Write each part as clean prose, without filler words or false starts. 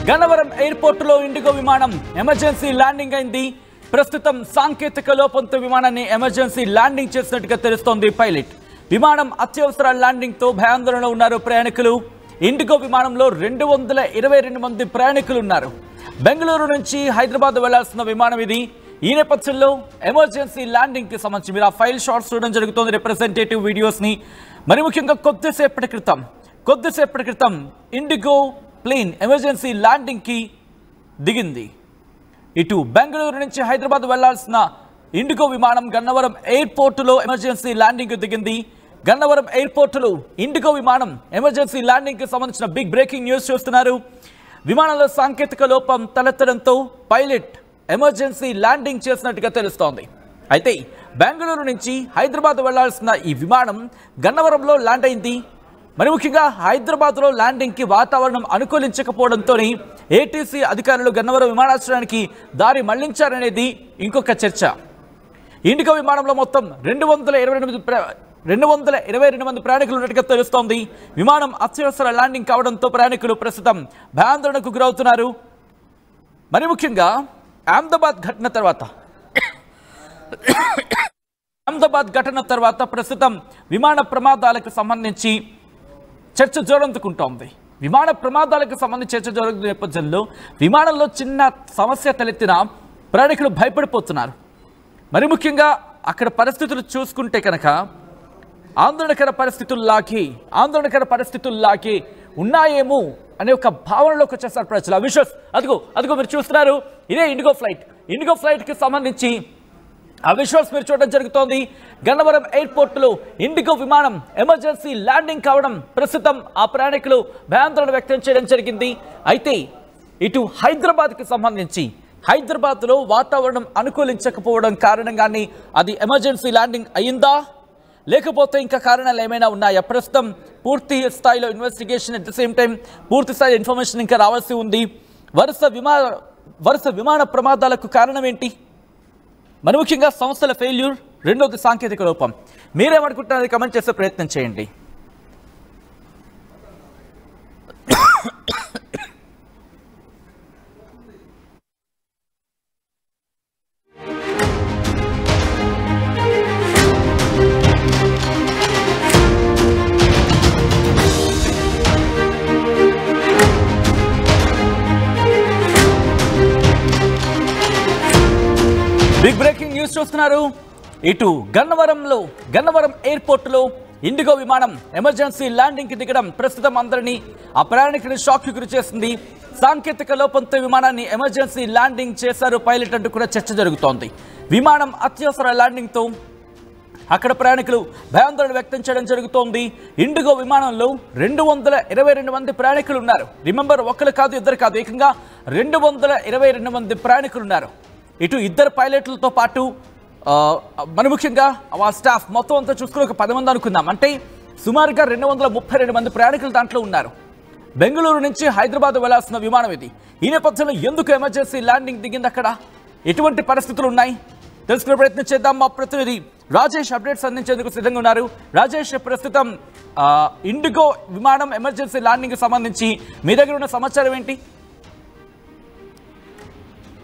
Gannavaram ఎయిర్పోర్టులో IndiGo విమానం emergency landing అయింది. ప్రస్తుతం సాంకేతిక లోపంతో విమానాన్ని ఎమర్జెన్సీ ల్యాండింగ్ చేసినట్టుగా తెలుస్తోంది పైలట్. విమానం అత్యవసర ల్యాండింగ్ తో భయాందోళనలో ఉన్నారు ప్రయాణికులు. ఇండిగో విమానంలో 222 మంది ప్రయాణికులు ఉన్నారు. బెంగళూరు నుంచి హైదరాబాద్ వెళ్లాల్సిన విమానం ఇది. ఈ నేపథ్యంలో ఎమర్జెన్సీ ల్యాండింగ్ కి సంబంధించి మీరు ఆ ఫైల్ షాట్స్ చూడడం జరుగుతుంది, రిప్రజెంటేటివ్ వీడియోస్ ని. మరి ముఖ్యంగా కొద్దిసేపటి క్రితం ఇండిగో ప్లేన్ ఎమర్జెన్సీ ల్యాండింగ్ కి దిగింది. ఇటు బెంగళూరు నుంచి హైదరాబాద్ వెళ్లాల్సిన ఇండిగో విమానం గన్నవరం ఎయిర్పోర్టులో ఎమర్జెన్సీ ల్యాండింగ్ కి దిగింది. గన్నవరం ఎయిర్పోర్టులో ఇండిగో విమానం ఎమర్జెన్సీ ల్యాండింగ్ కి సంబంధించిన బిగ్ బ్రేకింగ్ న్యూస్ చూస్తున్నారు. విమానంలో సాంకేతిక లోపం తలెత్తడంతో పైలట్ ఎమర్జెన్సీ ల్యాండింగ్ చేసినట్టుగా తెలుస్తోంది. అయితే బెంగళూరు నుంచి హైదరాబాద్ వెళ్లాల్సిన ఈ విమానం గన్నవరంలో ల్యాండ్ అయింది. మరి ముఖ్యంగా హైదరాబాద్లో ల్యాండింగ్కి వాతావరణం అనుకూలించకపోవడంతో ఏటీసీ అధికారులు గన్నవరం విమానాశ్రయానికి దారి మళ్లించారనేది ఇంకొక చర్చ. ఇండిగో విమానంలో మొత్తం 222 మంది ప్రయాణికులు ఉన్నట్టుగా తెలుస్తోంది. విమానం అత్యవసర ల్యాండింగ్ కావడంతో ప్రయాణికులు ప్రస్తుతం భయాందోళనకు గురవుతున్నారు. మరి ముఖ్యంగా అహ్మదాబాద్ ఘటన తర్వాత ప్రస్తుతం విమాన ప్రమాదాలకు సంబంధించి చర్చ జోరందుకుంటోంది. విమాన ప్రమాదాలకు సంబంధించి చర్చ జరుగుతున్న నేపథ్యంలో విమానంలో చిన్న సమస్య తలెత్తిన ప్రయాణికులు భయపడిపోతున్నారు. మరి ముఖ్యంగా అక్కడ పరిస్థితులు చూసుకుంటే కనుక ఆందోళనకర పరిస్థితుల్లాగే ఉన్నాయేమో అనే ఒక భావనలోకి వచ్చేస్తారు ప్రజలు. ఆ విషస్ అదిగో మీరు చూస్తున్నారు, ఇదే ఇండిగో ఫ్లైట్కి సంబంధించి ఆ విజువల్స్ మీరు చూడడం జరుగుతోంది. గన్నవరం ఎయిర్పోర్టులో ఇండిగో విమానం ఎమర్జెన్సీ ల్యాండింగ్ కావడం ప్రస్తుతం ఆ ప్రయాణికులు భయాందోళన వ్యక్తం చేయడం జరిగింది. అయితే ఇటు హైదరాబాద్కి సంబంధించి హైదరాబాద్లో వాతావరణం అనుకూలించకపోవడం కారణంగానే అది ఎమర్జెన్సీ ల్యాండింగ్ అయ్యిందా, లేకపోతే ఇంకా కారణాలు ఏమైనా ఉన్నాయా? ప్రస్తుతం పూర్తి స్థాయిలో investigation, at the same time పూర్తి స్థాయి ఇన్ఫర్మేషన్ ఇంకా రావాల్సి ఉంది. వరుస విమాన ప్రమాదాలకు కారణం ఏంటి? మరి ముఖ్యంగా సంస్థల ఫెయిల్యూర్, రెండోది సాంకేతిక లోపం. మీరేమనుకుంటున్నారని కమెంట్ చేసే ప్రయత్నం చేయండి. బిగ్ బ్రేకింగ్ న్యూస్ చూస్తున్నారు. ఇటు గన్నవరం ఎయిర్పోర్టులో ఇండిగో విమానం ఎమర్జెన్సీ ల్యాండింగ్ కి దిగడం ప్రస్తుతం అందరినీ, ఆ ప్రయాణికుని షాక్ కి గురి చేసింది. సాంకేతిక లోపంతో విమానాన్ని ఎమర్జెన్సీ ల్యాండింగ్ చేశారు పైలట్ అంటూ కూడా చర్చ జరుగుతోంది. విమానం అత్యవసర ల్యాండింగ్ తో అక్కడ ప్రయాణికులు భయాందోళన వ్యక్తం చేయడం జరుగుతోంది. ఇండిగో విమానంలో 222 మంది ప్రయాణికులు ఉన్నారు. రిమెంబర్, ఒకరు కాదు, ఇద్దరు కాదు, ఏకంగా 222 మంది ప్రయాణికులు ఉన్నారు. ఇటు ఇద్దరు పైలట్లతో పాటు మరి ముఖ్యంగా ఆ స్టాఫ్ మొత్తం అంతా చూసుకుని ఒక 10 మంది అనుకుందాం. అంటే సుమారుగా 232 మంది ప్రయాణికులు దాంట్లో ఉన్నారు. బెంగళూరు నుంచి హైదరాబాద్ వెళ్లాల్సిన విమానం ఇది. ఈ నేపథ్యంలో ఎందుకు ఎమర్జెన్సీ ల్యాండింగ్ దిగింది? అక్కడ ఎటువంటి పరిస్థితులు ఉన్నాయి తెలుసుకునే ప్రయత్నం చేద్దాం. మా ప్రతినిధి రాజేష్ అప్డేట్స్ అందించేందుకు సిద్ధంగా ఉన్నారు. రాజేష్, ప్రస్తుతం ఇండిగో విమానం ఎమర్జెన్సీ ల్యాండింగ్ సంబంధించి మీ దగ్గర ఉన్న సమాచారం ఏంటి?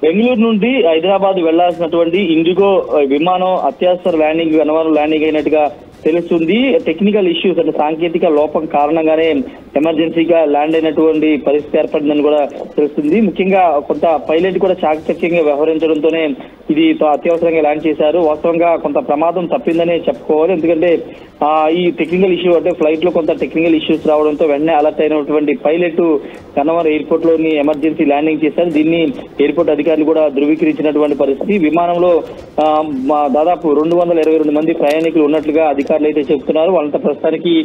బెంగళూరు నుండి హైదరాబాద్ వెళ్లాల్సినటువంటి ఇండిగో విమానం అత్యవసర ల్యాండింగ్ గన్నవరం ల్యాండింగ్ అయినట్టుగా తెలుస్తుంది. టెక్నికల్ ఇష్యూస్ అంటే సాంకేతిక లోపం కారణంగానే ఎమర్జెన్సీగా ల్యాండ్ అయినటువంటి పరిస్థితి ఏర్పడిందని కూడా తెలుస్తుంది. ముఖ్యంగా కొంత పైలట్ కూడా చాకచక్యంగా వ్యవహరించడంతోనే ఇది అత్యవసరంగా ల్యాండ్ చేశారు. వాస్తవంగా కొంత ప్రమాదం తప్పిందనే చెప్పుకోవాలి. ఎందుకంటే ఈ టెక్నికల్ ఇష్యూ అంటే ఫ్లైట్ లో కొంత టెక్నికల్ ఇష్యూస్ రావడంతో వెంటనే అలర్ట్ అయినటువంటి పైలట్ గన్నవరం ఎయిర్పోర్ట్ లోని ఎమర్జెన్సీ ల్యాండింగ్ చేశారు. దీన్ని ఎయిర్పోర్ట్ అధికారులు కూడా ధృవీకరించినటువంటి పరిస్థితి. విమానంలో దాదాపు 222 మంది ప్రయాణికులు ఉన్నట్లుగా అధికారులు అయితే చెబుతున్నారు. వాళ్ళంతా ప్రస్తుతానికి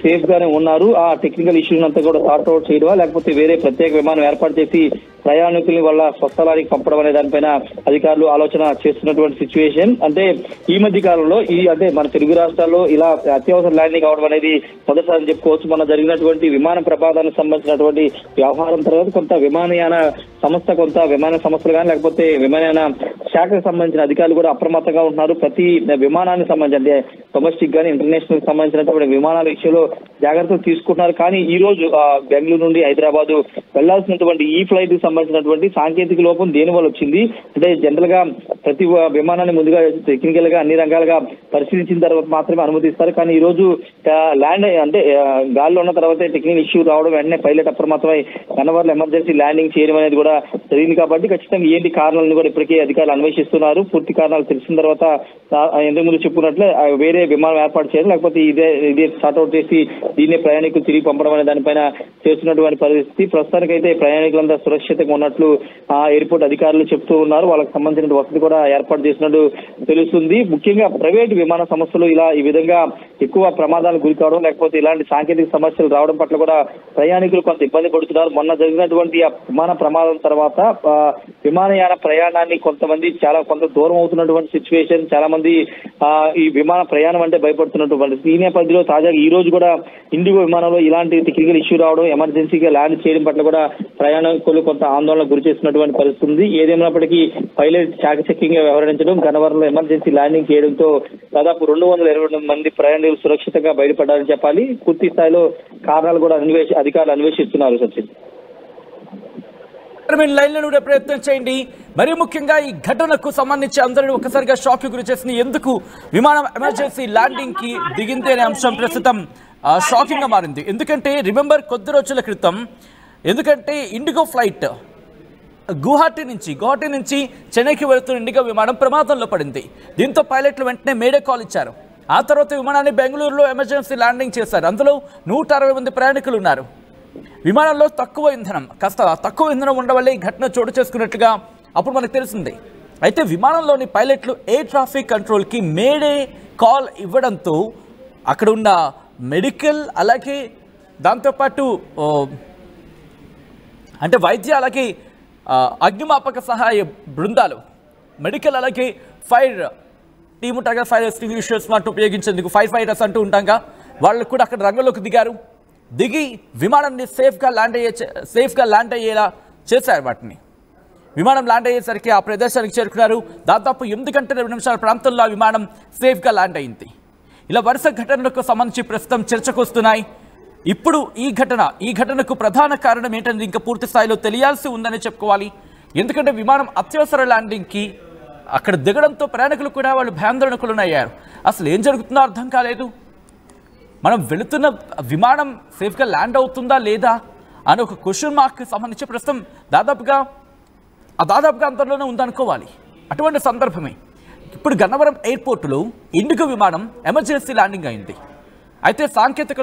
సేఫ్ గానే ఉన్నారు. ఆ టెక్నికల్ ఇష్యూస్ అంతా కూడా సార్ట్ అవుట్ చేయడమా, లేకపోతే వేరే ప్రత్యేక విమానం ఏర్పాటు చేసి ప్రయాణికుల్ని వాళ్ళ స్వస్థలానికి పంపడం అనే దానిపైన అధికారులు ఆలోచన చేస్తున్నటువంటి సిచ్యువేషన్. అంటే ఈ మధ్య కాలంలో అంటే మన తెలుగు రాష్ట్రాల్లో ఇలా అత్యవసర ల్యాండింగ్ అవడం అనేది మొదటిసారి చెప్పుకోవచ్చు. మన జరిగినటువంటి విమాన ప్రమాదానికి సంబంధించినటువంటి వ్యవహారం తర్వాత కొంత విమానయాన సంస్థలు కానీ లేకపోతే విమానయాన శాఖకు సంబంధించిన అధికారులు కూడా అప్రమత్తంగా ఉంటున్నారు. ప్రతి విమానానికి సంబంధించి అంటే డొమెస్టిక్ గానీ ఇంటర్నేషనల్ సంబంధించినటువంటి విమానాల విషయంలో జాగ్రత్తలు తీసుకుంటున్నారు. కానీ ఈ రోజు బెంగళూరు నుండి హైదరాబాద్ వెళ్లాల్సినటువంటి ఈ ఫ్లైట్ కి సంబంధించినటువంటి సాంకేతిక లోపం దేని వల్ల వచ్చింది అంటే జనరల్ గా ప్రతి విమానాన్ని ముందుగా టెక్నికల్ గా అన్ని రంగాలుగా పరిశీలించిన తర్వాత మాత్రమే అనుమతిస్తారు. కానీ ఈ రోజు ల్యాండ్ అంటే గాల్లో ఉన్న తర్వాత టెక్నికల్ ఇష్యూ రావడం వెంటనే పైలట్ అప్రమత్తమై గన్నవరంలో ఎమర్జెన్సీ ల్యాండింగ్ చేయడం అనేది కూడా జరిగింది. కాబట్టి ఖచ్చితంగా ఏంటి కారణాలను కూడా ఇప్పటికే అధికారులు అన్వేషిస్తున్నారు. పూర్తి కారణాలు తెలిసిన తర్వాత ఎందుకు ముందు చెప్పుకున్నట్లే వేరే విమానం ఏర్పాటు చేయడం లేకపోతే ఇదే సార్ట్అవుట్ చేసి దీన్నే ప్రయాణికులు తిరిగి పంపడం అనే దానిపైన చేస్తున్నటువంటి పరిస్థితి. ప్రస్తుతానికైతే ప్రయాణికులంతా సురక్షితంగా ఉన్నట్లు ఎయిర్పోర్ట్ అధికారులు చెప్తూ ఉన్నారు. వాళ్ళకి సంబంధించిన వసతి కూడా ఏర్పాటు చేసినట్టు తెలుస్తుంది. ముఖ్యంగా ప్రైవేట్ విమాన సంస్థలు ఈ విధంగా ఎక్కువ ప్రమాదాలకు గురి కావడం లేకపోతే ఇలాంటి సాంకేతిక సమస్యలు రావడం పట్ల కూడా ప్రయాణికులు కొంత ఇబ్బంది పడుతున్నారు. మొన్న జరిగినటువంటి ఆ విమాన ప్రమాదం తర్వాత విమానయాన ప్రయాణాన్ని కొంత దూరం అవుతున్నటువంటి సిచ్యువేషన్, చాలా మంది ఈ విమాన ప్రయాణం అంటే భయపడుతున్నటువంటి ఈ నేపథ్యంలో తాజాగా ఈ రోజు కూడా ఇండిగో విమానంలో ఇలాంటి టెక్నికల్ ఇష్యూ రావడం ఎమర్జెన్సీగా ల్యాండ్ చేయడం పట్ల కూడా ప్రయాణికులు కొంత ఆందోళనకు గురి చేస్తున్నటువంటి పరిస్థితి ఉంది. ఏదేమైనప్పటికీ పైలట్ చాకచక్యంగా వ్యవహరించడం గన్నవరంలో ఎమర్జెన్సీ ల్యాండింగ్ చేయడంతో దాదాపు 220 మంది ప్రయాణికులు సురక్షితంగా బయటపడ్డారని చెప్పాలి. పూర్తి స్థాయిలో కారణాలు కూడా అధికారులు అన్వేషిస్తున్నారు. సచిన్ లైన్లను కూడా ప్రయత్నం చేయండి. మరి ముఖ్యంగా ఈ ఘటనకు సంబంధించి అందరూ ఒక్కసారిగా షాక్ కి గురి చేసింది. ఎందుకు విమానం ఎమర్జెన్సీ ల్యాండింగ్ కి దిగింది అనే అంశం ప్రస్తుతం షాకింగ్ గా మారింది. ఎందుకంటే రిమెంబర్ కొద్ది రోజుల క్రితం ఇండిగో ఫ్లైట్ గువాహటి నుంచి చెన్నైకి వెళుతున్న ఇండిగో విమానం ప్రమాదంలో పడింది. దీంతో పైలట్లు వెంటనే మేడే కాల్ ఇచ్చారు. ఆ తర్వాత విమానాన్ని బెంగళూరులో ఎమర్జెన్సీ ల్యాండింగ్ చేశారు. అందులో 160 మంది ప్రయాణికులు ఉన్నారు. విమానంలో తక్కువ ఇంధనం ఉండడం వల్ల ఈ ఘటన చోటు చేసుకున్నట్లుగా అప్పుడు మనకు తెలిసింది. అయితే విమానంలోని పైలట్లు ఎయిర్ ట్రాఫిక్ కంట్రోల్కి మేడే కాల్ ఇవ్వడంతో అక్కడ ఉన్న మెడికల్ అలాగే దాంతోపాటు అంటే వైద్య అలాగే అగ్నిమాపక సహాయ బృందాలు మెడికల్ అలాగే ఫైర్ టీమ్ ఉంటాగా ఫైర్ ఎక్స్టింగ్విషర్స్ వాటిని ఉపయోగించేందుకు ఫైర్ ఫైటర్స్ అంటూ ఉంటాగా వాళ్ళు కూడా అక్కడ రంగంలోకి దిగి విమానాన్ని సేఫ్గా ల్యాండ్ అయ్యేలా చేశారు. వాటిని విమానం ల్యాండ్ అయ్యేసరికి ఆ ప్రదేశానికి చేరుకున్నారు. దాదాపు 8 గంటల 2 నిమిషాల ప్రాంతంలో ఆ విమానం సేఫ్గా ల్యాండ్ అయింది. ఇలా వరుస ఘటనలకు సంబంధించి ప్రస్తుతం చర్చకు వస్తున్నాయి. ఇప్పుడు ఈ ఘటనకు ప్రధాన కారణం ఏంటనేది ఇంకా పూర్తి స్థాయిలో తెలియాల్సి ఉందని చెప్పుకోవాలి. ఎందుకంటే విమానం అత్యవసర ల్యాండింగ్కి అక్కడ దిగడంతో ప్రయాణికులు కూడా వాళ్ళు భయాందోళనకులయ్యారు. అసలు ఏం జరుగుతుందో అర్థం కాలేదు. మనం వెళుతున్న విమానం సేఫ్గా ల్యాండ్ అవుతుందా లేదా అని ఒక క్వశ్చన్ మార్క్కి సంబంధించి ప్రస్తుతం దాదాపుగా అంతలోనే ఉందనుకోవాలి. అటువంటి సందర్భమే ఇప్పుడు గన్నవరం ఎయిర్పోర్టులో ఇండిగో విమానం ఎమర్జెన్సీ ల్యాండింగ్ అయింది. అయితే సాంకేతిక